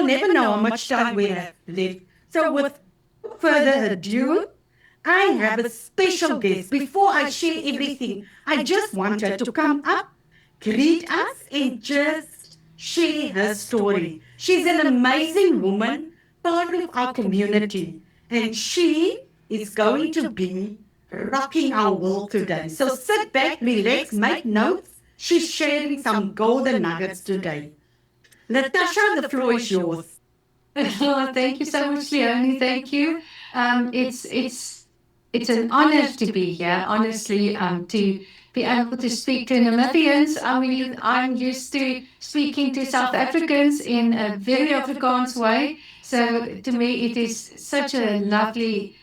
never know how much time we have left. So with further ado, I have a special guest. Before I share everything, I just want her to come up, greet us, and just share her story. She's an amazing woman, part of our community, and she is going to be rocking our world today. So sit back, relax, make notes. She's sharing some golden nuggets today. Natasha, the floor is yours. Oh, thank you so much, Leonie. Thank you. It's an honor to be here. Honestly, to be able to speak to Namibians. I mean, I'm used to speaking to South Africans in a very Afrikaans way. So to me, it is such a lovely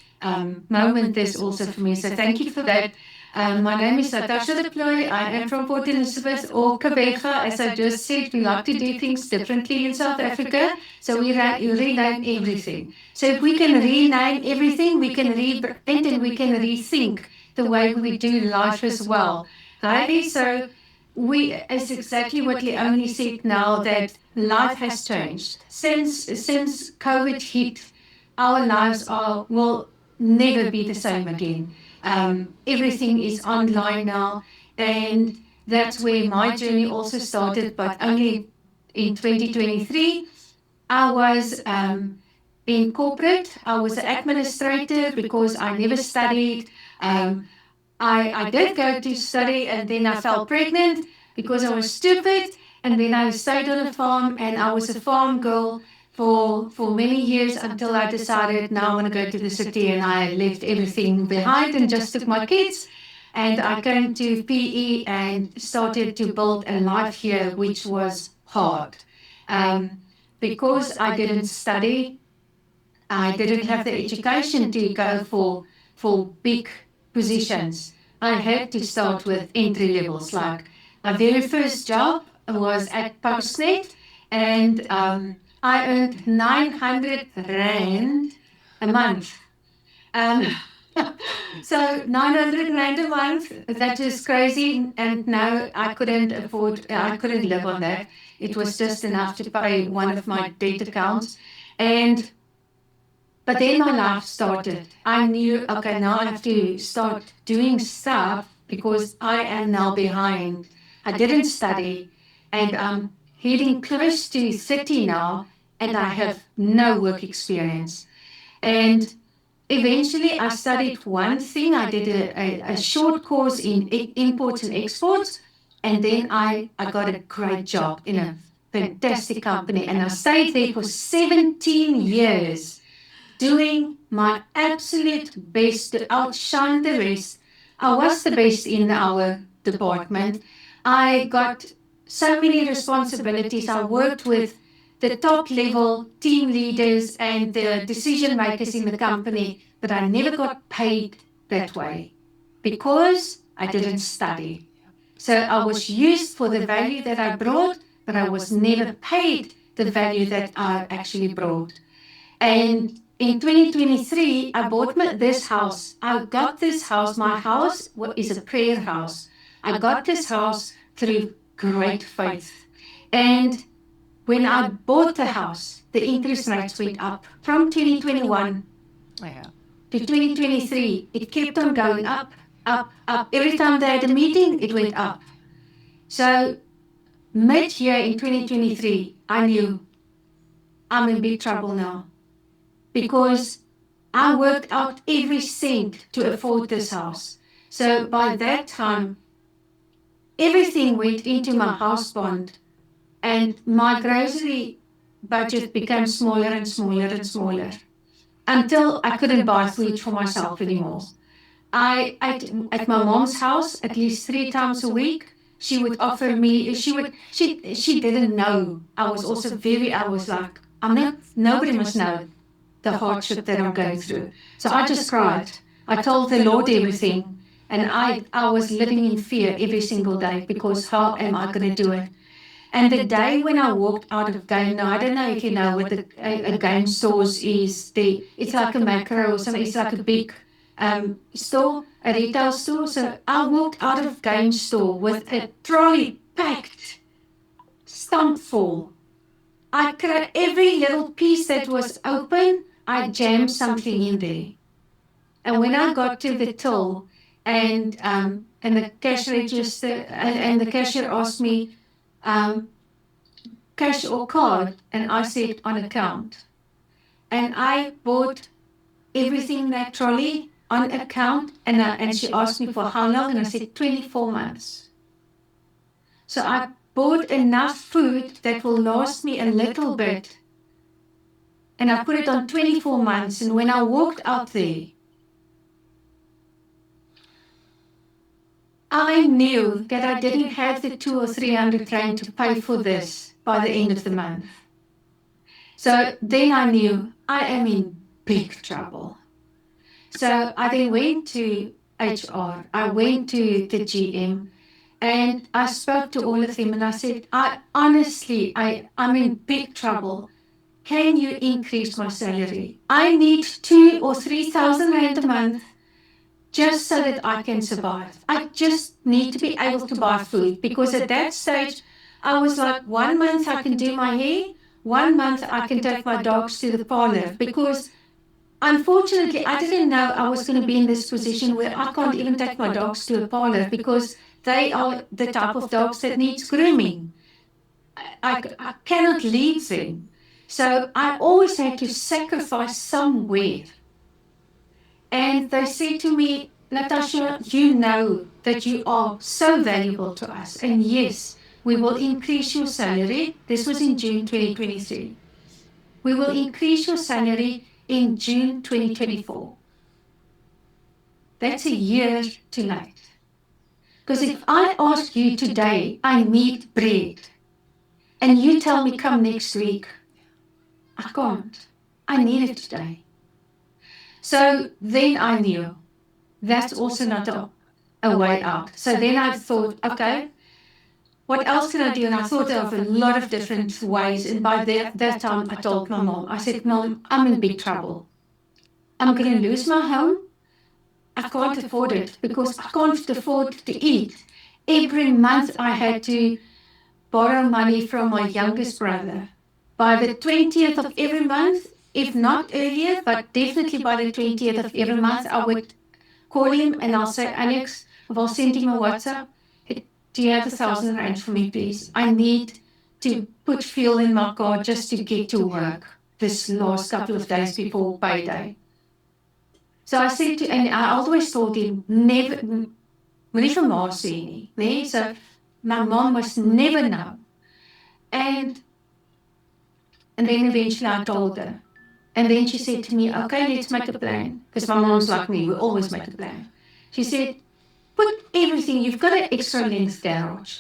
moment. This also for me. So thank you for that. My name is Natasha de Plooy. I am from Port Elizabeth or Kabega. As I just said, we like to do things differently in South Africa. So we rename everything. So if we can rename everything, we can rebrand and we can rethink the way we do life as well. Right? So it's exactly what Leonie said now, that life has changed. Since COVID hit, our lives will never be the same again. Everything is online now, and that's where my journey also started, but only in 2023. I was in corporate. I was an administrator because I never studied. I did go to study, and then I fell pregnant because I was stupid, and then I stayed on a farm, and I was a farm girl for many years until I decided now I want to go to the city, and I left everything behind and just took my kids, and I came to PE and started to build a life here, which was hard. Because I didn't study, I didn't have the education to go for big positions. I had to start with entry levels. Like my very first job was at Postnet, and I earned 900 rand a month. So 900 rand a month, that is crazy. And no, I couldn't live on that. It was just enough to pay one of my debt accounts. But then my life started. I knew, okay, now I have to start doing stuff because I am now behind. I didn't study, and I'm heading close to 30 now, and I have no work experience. And eventually I studied one thing. I did a short course in imports and exports, and then I got a great job in a fantastic company, and I stayed there for 17 years. Doing my absolute best to outshine the rest. I was the best in our department. I got so many responsibilities. I worked with the top level team leaders and the decision makers in the company, but I never got paid that way because I didn't study. So I was used for the value that I brought, but I was never paid the value that I actually brought. And in 2023, I bought this house. I got this house. My house is a prayer house. I got this house through great faith. And when I bought the house, the interest rates went up from 2021 to 2023. It kept on going up, up, up. Every time they had a meeting, it went up. So mid-year in 2023, I knew I'm in big trouble now, because I worked out every cent to afford this house. So by that time, everything went into my house bond, and my grocery budget became smaller and smaller and smaller until I couldn't buy food for myself anymore. I ate at my mom's house at least 3 times a week. She would offer me, she didn't know. I was like, nobody must know the hardship that I'm going through. So I just cried. I told the Lord everything, and I was living in fear every single day, because how am I going to do it? And the day when I walked out of game, now I don't know if you know what a game stores is. It's like a macro or something. It's like a big store, a retail store. So I walked out of game store with a trolley packed, stumped full every little piece that was open, I jammed something in there. And when I got to the till, and the cash register, and the cashier asked me, cash or card, and I said on account. And I bought everything in that trolley on account, and she asked me for how long, and I said 24 months. So I bought enough food that will last me a little bit, and I put it on 24 months, and when I walked out there, I knew that I didn't have the 200 or 300 rand to pay for this by the end of the month. So then I knew I am in big trouble. So I then went to HR, I went to the GM, and I spoke to all of them, and I said, I'm in big trouble. Can you increase my salary? I need 2,000 or 3,000 rand a month just so that I can survive. I just need to be able to buy food, because at that stage, I was like, 1 month I can do my hair, 1 month I can take my dogs to the parlor, because unfortunately, I didn't know I was going to be in this position where I can't even take my dogs to a parlor, because they are the type of dogs that needs grooming. I cannot leave them. So I always had to sacrifice somewhere. And they said to me, Natasha, you know that you are so valuable to us. And yes, we will increase your salary. This was in June 2023. We will increase your salary in June 2024. That's a year too late. Because if I ask you today, I need bread, and you tell me come next week, I can't. I need it today. So then I knew that's also not a way out. So then I thought, okay, what else can I do? And I thought of a lot of different ways. And by that time, I told my mom, I said, Mom, I'm in big trouble. I'm going to lose my home. I can't afford it, because I can't afford to eat. Every month I had to borrow money from my youngest brother. By the 20th of every month, if not earlier, but definitely by the 20th of every month, I would call him and I'll say, Alex, I'll send him a WhatsApp. Do you have 1,000 rand for me, please? I need to put fuel in my car just to get to work this last couple of days before payday. So I said to, and I always told him, never, moenie vir ma sê nie, nee? So my mom must never know. And then eventually I told her. And then she said to me, okay, let's make a plan. Because my mom's like me, we always make a plan. She said, put everything, you've got an extra length garage.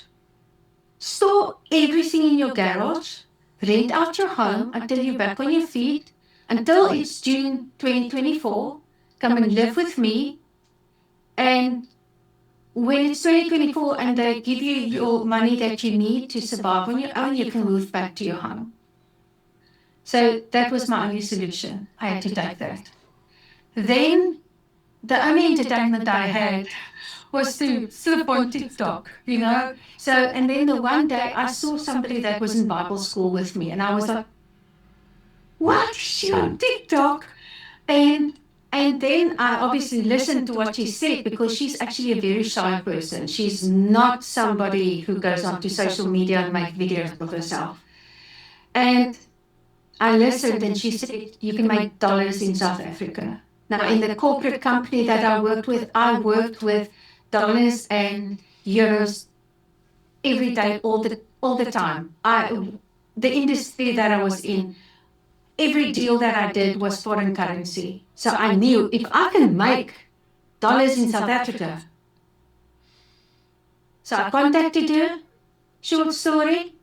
Store everything in your garage, rent out your home until you're back on your feet, until it's June 2024, come and live with me. And when it's 2024 and they give you your money that you need to survive on your own, you can move back to your home. So that was my only solution. I had to take that. Then the only entertainment I had was to slip on TikTok, you know. So, and then the one day I saw somebody that was in Bible school with me, and I was like, what? She's on TikTok? And then I obviously listened to what she said, because she's actually a very shy person. She's not somebody who goes onto social media and makes videos of herself. And I listened, and she said, you can make dollars in South Africa. Now, in the corporate company that I worked with dollars and euros every day, all the time. The industry that I was in, every deal that I did was foreign currency. So I knew if I can make dollars in South Africa. So I contacted her, short story,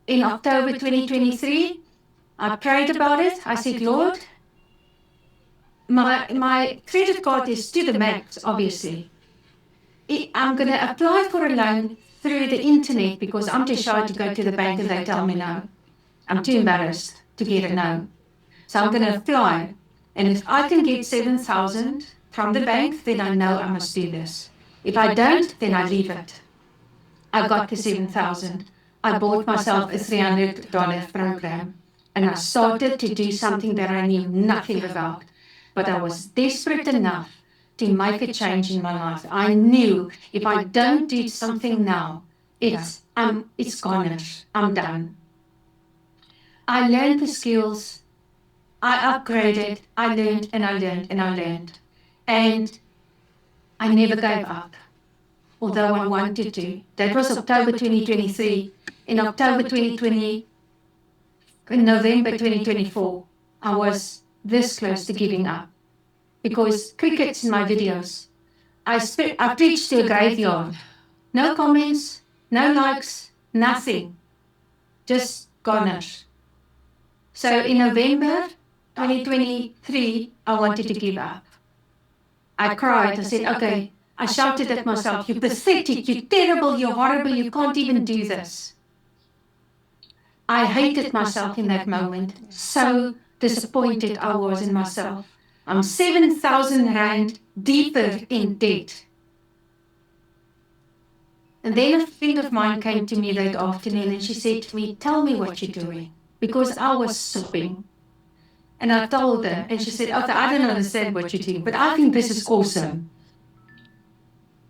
in October 2023. I prayed about it. I said, Lord, my credit card is to the max, obviously. I'm going to apply for a loan through the internet, because I'm too shy to go to the bank and they tell me no. I'm too embarrassed to get a no. So I'm going to apply. And if I can get 7,000 from the bank, then I know I must do this. If I don't, then I leave it. I got the 7,000. I bought myself a $300 program. And I started to do something that I knew nothing about. But I was desperate enough to make a change in my life. I knew if I don't do something now, it's gone. I'm done. I learned the skills. I upgraded. I learned and I learned and I learned. And I never gave up, although I wanted to. That was October 2023. In October 2020, in November 2024, I was this close to giving up. Because crickets in my videos, I preached to a graveyard. No comments, no likes, nothing. Just garnish. So in November 2023, I wanted to give up. I cried. I said, okay. I shouted at myself, you're pathetic, you're terrible, you're horrible, you can't even do this. I hated myself in that moment. So disappointed I was in myself. I'm 7,000 rand deeper in debt. And then a friend of mine came to me that afternoon and she said to me, tell me what you're doing. Because I was sobbing. And I told her, and she said, okay, I don't understand what you're doing, but I think this is awesome.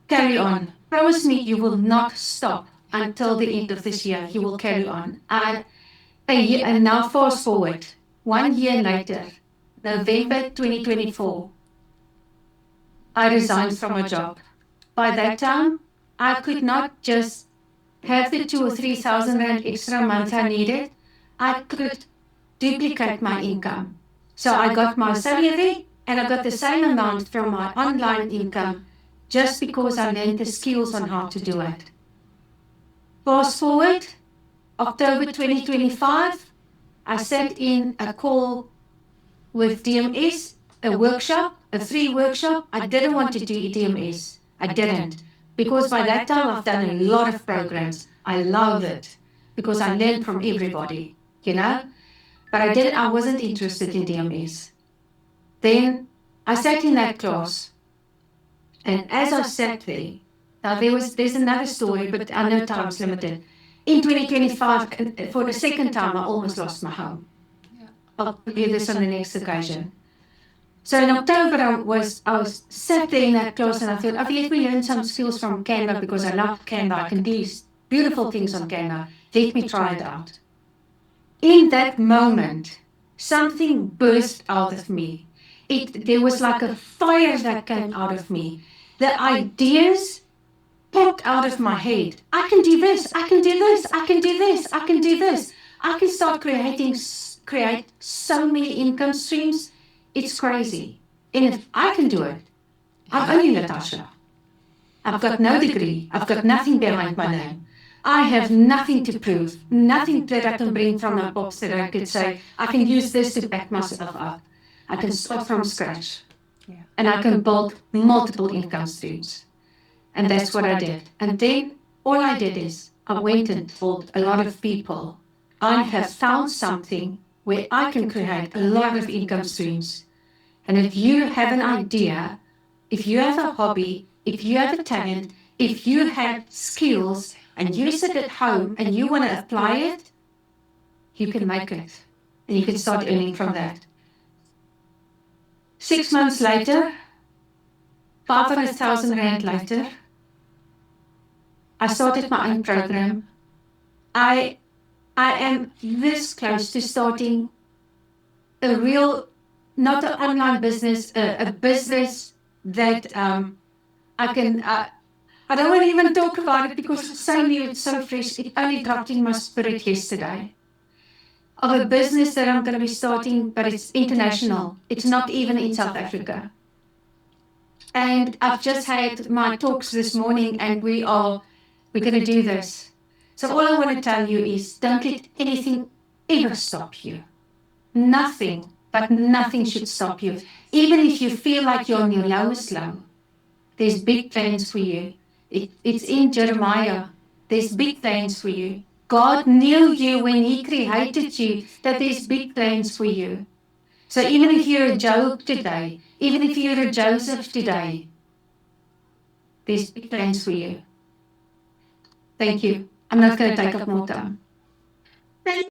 Carry on. Promise me you will not stop until the end of this year. You will carry on. And now fast forward, 1 year later, November 2024, I resigned from my job. By that time, I could not just have the 2,000 or 3,000 rand extra a month I needed. I could duplicate my income. So I got my salary and I got the same amount from my online income just because I learned the skills on how to do it. Fast forward, October 2025, I sat in a call with DMS, a workshop, a free workshop. I didn't want to do DMS. I didn't. Because by that time I've done a lot of programs. I love it because I learned from everybody, you know. But I wasn't interested in DMS. Then I sat in that class. And as I sat there, now there's another story, but I know time's limited. In 2025, for the second time, I almost lost my home. I'll tell you this on the next occasion. So in October, I was sat there in that class and I thought, okay, let me learn some skills from Canva because I love Canva. I can do beautiful things on Canva. Let me try it out. In that moment, something burst out of me. There was like a fire that came out of me. The ideas popped out of my head. I can do this, I can do this, I can do this, I can do this. I can start create so many income streams. It's crazy. And if I can do it, I'm only Natasha. I've got no degree. I've got nothing behind my name. I have nothing to prove, nothing that I can bring from my box that I could say, I can use this to back myself up. I can start from scratch. And I can build multiple income streams. And that's what I did. And then all I did is I went and told a lot of people, I have found something where I can create a lot of income streams. And if you have an idea, if you have a hobby, if you have a talent, if you have skills and you sit at home and you want to apply it, you can make it. And you can start earning from that. 6 months later, 500,000 rand later, I started my own program. I am this close to starting a real, not an online business, a business that I can, I don't want to even talk about it because it's so new, it's so fresh. It only dropped in my spirit yesterday. Of a business that I'm going to be starting, but it's international. It's not even in South Africa. And I've just had my talks this morning and we're going to do this. So all I want to tell you is don't let anything ever stop you. Nothing, but nothing should stop you. Even if you feel like you're on your lowest low, there's big plans for you. It's in Jeremiah. There's big plans for you. God knew you when He created you, that there's big plans for you. So even if you're a Job today, even if you're a Joseph today, there's big plans for you. Thank you. I'm not going to take up more time.